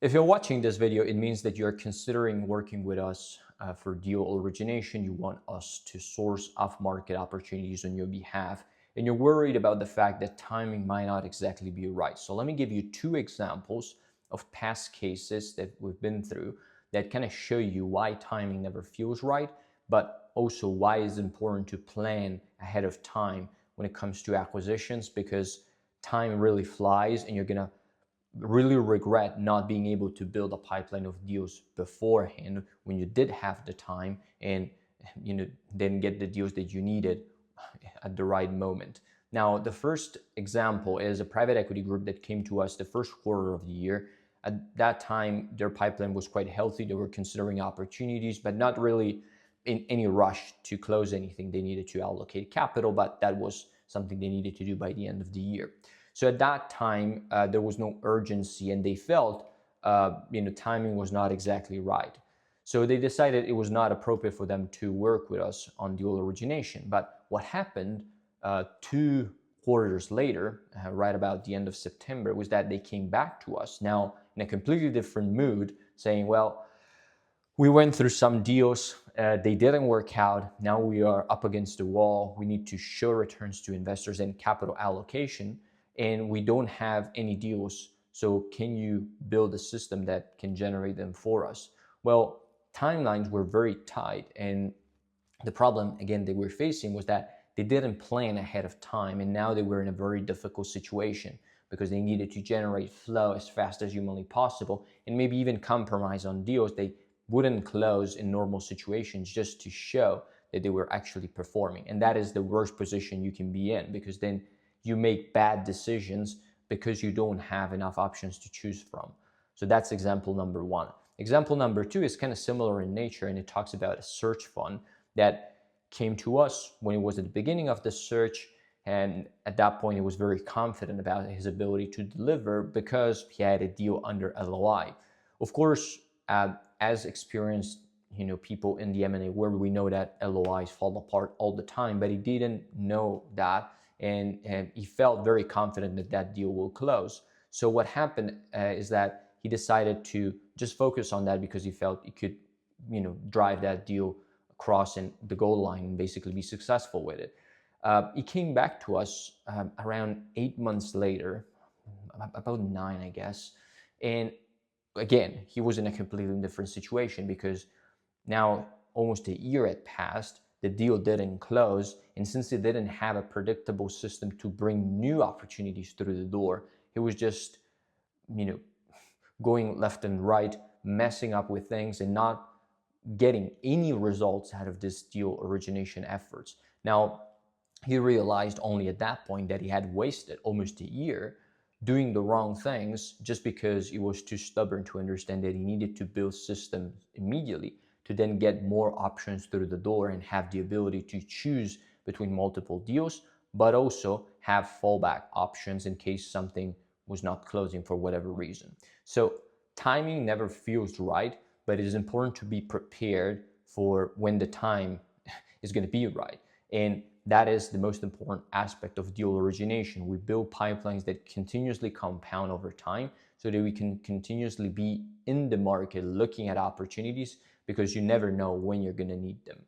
If you're watching this video, it means that you're considering working with us for deal origination. You want us to source off-market opportunities on your behalf, and you're worried about the fact that timing might not exactly be right. So let me give you two examples of past cases that we've been through that kind of show you why timing never feels right, but also why it's important to plan ahead of time when it comes to acquisitions, because time really flies and you're gonna really regret not being able to build a pipeline of deals beforehand when you did have the time and didn't get the deals that you needed at the right moment. Now, the first example is a private equity group that came to us the first quarter of the year. At that time, their pipeline was quite healthy. They were considering opportunities, but not really in any rush to close anything. They needed to allocate capital, but that was something they needed to do by the end of the year. So at that time, there was no urgency, and they felt timing was not exactly right. So they decided it was not appropriate for them to work with us on deal origination. But what happened 2 quarters later, right about the end of September, was that they came back to us now in a completely different mood, saying, well, we went through some deals, they didn't work out. Now we are up against the wall. We need to show returns to investors and capital allocation, and we don't have any deals. So can you build a system that can generate them for us? Well, timelines were very tight, and the problem, again, they were facing was that they didn't plan ahead of time, and now they were in a very difficult situation because they needed to generate flow as fast as humanly possible and maybe even compromise on deals they wouldn't close in normal situations just to show that they were actually performing. And that is the worst position you can be in, because then you make bad decisions because you don't have enough options to choose from. So that's example number one. Example number two is kind of similar in nature, and it talks about a search fund that came to us when it was at the beginning of the search. And at that point, he was very confident about his ability to deliver because he had a deal under LOI. Of course, as experienced people in the M&A world, we know that LOIs fall apart all the time, but he didn't know that, and he felt very confident that that deal will close. So what happened is that he decided to just focus on that because he felt he could drive that deal crossing the goal line and basically be successful with it. He came back to us around 8 months later, about 9, I guess. And again, he was in a completely different situation because now almost a year had passed, the deal didn't close. And since he didn't have a predictable system to bring new opportunities through the door, he was just, going left and right, messing up with things and not getting any results out of this deal origination efforts. Now, he realized only at that point that he had wasted almost a year doing the wrong things just because he was too stubborn to understand that he needed to build systems immediately to then get more options through the door and have the ability to choose between multiple deals, but also have fallback options in case something was not closing for whatever reason. So timing never feels right, but it is important to be prepared for when the time is going to be right. And that is the most important aspect of deal origination. We build pipelines that continuously compound over time so that we can continuously be in the market looking at opportunities, because you never know when you're going to need them.